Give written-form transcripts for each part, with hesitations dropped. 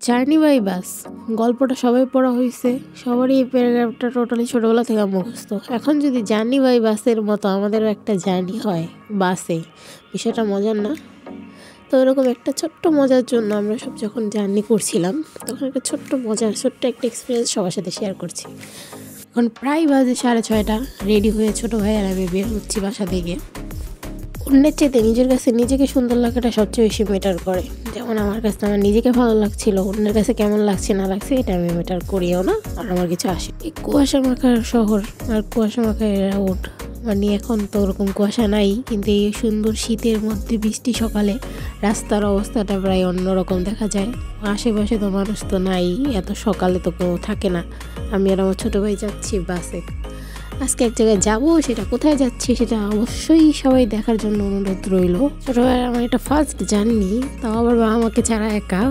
Journey by bus গল্পটা সবাই পড়া হয়েছে, সবারই এই প্যারাগ্রাফটা টোটালি ছোটোবেলা থেকে মুখস্থ। এখন যদি জার্নি বাই বাসের মতো আমাদেরও একটা জার্নি হয় বাসে, বিষয়টা মজার না? তো এরকম একটা ছোট্ট মজার জন্য আমরা সব যখন জার্নি করছিলাম তখন একটা ছোট্ট একটা এক্সপিরিয়েন্স সবার সাথে শেয়ার করছি। এখন প্রায় বাজে 6:30, রেডি হয়ে ছোটো ভাই আর আমি বের হচ্ছি বাসা থেকে। অন্যের চেয়ে নিজের কাছে নিজেকে সুন্দর লাগাটা সবচেয়ে বেশি ম্যাটার করে। যেমন আমার কাছে আমার নিজেকে ভালো লাগছিল, অন্যের কাছে কেমন লাগছে না লাগছে এটা আমি ম্যাটার করিও না, আর আমার কিছু আসে। এই কুয়াশা মাখার শহর আর কুয়াশা মাখার রোড, মানে এখন তো ওরকম কুয়াশা নাই, কিন্তু এই সুন্দর শীতের মধ্যে বৃষ্টি সকালে রাস্তার অবস্থাটা প্রায় অন্যরকম দেখা যায়। আশেপাশে তো মানুষ তো নাই, এত সকালে তো কেউ থাকে না। আমি আর আমার ছোটো ভাই যাচ্ছি বাসে। আজকে এক জায়গায় যাবো, সেটা কোথায় যাচ্ছি সেটা অবশ্যই সবাই দেখার জন্য অনুরোধ রইল। ছোটোবেলায় আমার এটা ফার্স্ট জার্নি, তাও আবার বাবা আমাকে ছাড়া একা।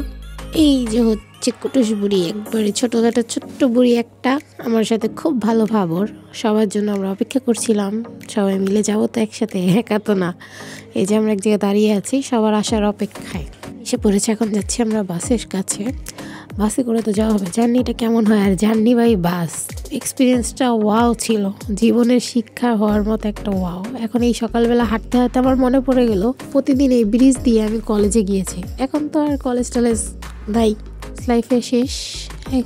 এই যে হচ্ছে কুটুস বুড়ি, একবারে ছোটোখাটো ছোট্ট বুড়ি একটা, আমার সাথে খুব ভালো ভাবর। সবার জন্য আমরা অপেক্ষা করছিলাম, সবাই মিলে যাবো তো একসাথে, একা তো না। এই যে আমরা এক জায়গায় দাঁড়িয়ে আছি সবার আসার অপেক্ষায়, এসে পড়েছে। এখন যাচ্ছি আমরা বাসের কাছে। বাসে করে তো যাওয়া হবে। জার্নিটা কেমন হয়, আর জার্নি বাই বাস এক্সপিরিয়েন্সটা ওয়াও ছিল, জীবনের শিক্ষা হওয়ার মতো একটা ওয়াও। এখন এই সকালবেলা হাঁটতে হাঁটতে আমার মনে পড়ে গেল প্রতিদিন এই ব্রিজ দিয়ে আমি কলেজে গিয়েছি। এখন তো আর কলেজ টলেজ নাই, লাইফে শেষ।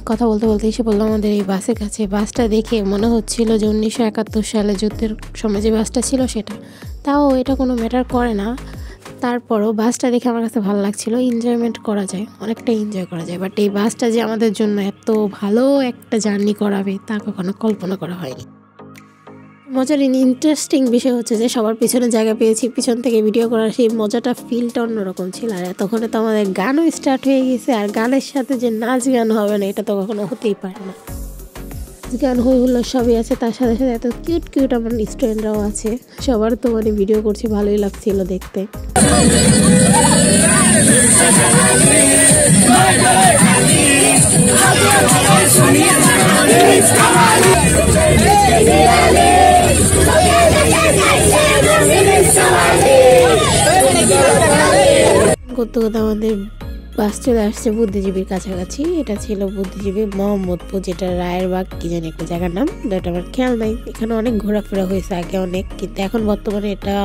কথা বলতে বলতে এসে বললাম আমাদের এই বাসের কাছে। বাসটা দেখে মনে হচ্ছিল যে 1971 সালে যুদ্ধের সময় যে বাসটা ছিল সেটা। তাও এটা কোনো ম্যাটার করে না, তারপরও বাসটা দেখে আমার কাছে ভালো লাগছিল। এনজয়মেন্ট করা যায়, অনেকটা এনজয় করা যায়, বাট এই বাসটা যে আমাদের জন্য এত ভালো একটা জার্নি করাবে তা কখনো কল্পনা করা হয়নি। মজার ইন্টারেস্টিং বিষয় হচ্ছে যে সবার পিছনে জায়গা পেয়েছি, পিছন থেকে ভিডিও করার সেই মজাটা, ফিলটা অন্যরকম ছিল। আর এতক্ষণে তো আমাদের গানও স্টার্ট হয়ে গেছে, আর গানের সাথে যে নাচ গান হবে না এটা তো কখনো হতেই পারে না। গান হই হুল্লোড় সবই আছে, তার সাথে সাথে এত কিউট কিউট আমার স্টুডেন্টরাও আছে। সবার তো মানে ভিডিও করছি, ভালোই লাগছিল দেখতে। করতে করতে আমাদের বাস চলে আসছে বুদ্ধিজীবীর কাছাকাছি। এটা ছিল বুদ্ধিজীবী মোহাম্মদপুর, যেটা রায়েরবাগ কি জানি একটা জায়গার নাম, এটা আমার খেয়াল নাই। এখানে অনেক ঘোরাফেরা হয়েছে আগে অনেক, কিন্তু এখন বর্তমানে এটা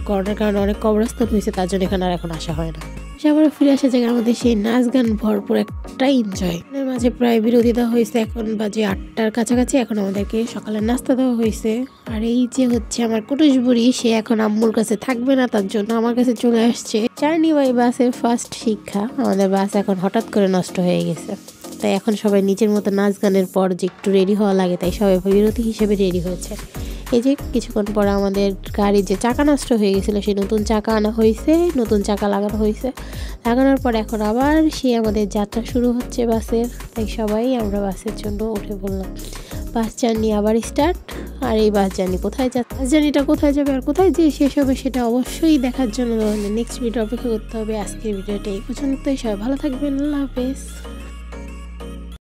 করোনার কারণে অনেক কবরস্থান হয়েছে, তার জন্য এখানে আর এখন আসা হয় না। সবার ফিরে আসা জায়গায় আমাদের সেই নাচ গান ভরপুর একটা এনজয়। এর মাঝে প্রায় বিরোধিতা হয়েছে। এখন বাজে 8টার কাছাকাছি, এখন আমাদেরকে সকালের নাস্তা দেওয়া হয়েছে। আর এই যে হচ্ছে আমার কুটুস বুড়ি, সে এখন আম্মুর কাছে থাকবে না, তার জন্য আমার কাছে চলে আসছে। জার্নি বাই বাসের ফার্স্ট শিক্ষা, আমাদের বাস এখন হঠাৎ করে নষ্ট হয়ে গেছে, তাই এখন সবাই নিজের মতো নাচ গানের পর যে একটু রেডি হওয়া লাগে, তাই সবাই বিরতি হিসেবে রেডি হয়েছে। এই যে কিছুক্ষণ পরে আমাদের গাড়ির যে চাকা নষ্ট হয়ে গেছিলো সেই নতুন চাকা আনা হয়েছে, নতুন চাকা লাগানো হয়েছে। লাগানোর পর এখন আবার আমাদের যাত্রা শুরু হচ্ছে বাসের। তাই সবাই আমরা বাসের জন্য উঠে পড়লাম। বাস জার্নি আবার স্টার্ট। আর এই বাস জার্নি কোথায় যাচ্ছে, বাস জার্নিটা কোথায় যাবে আর কোথায় যেয়ে শেষ হবে সেটা অবশ্যই দেখার জন্য নেক্সট ভিডিও অপেক্ষা করতে হবে। আজকের ভিডিওটা এই পর্যন্তই। সবাই ভালো থাকবেন, আল্লাহ হাফেজ।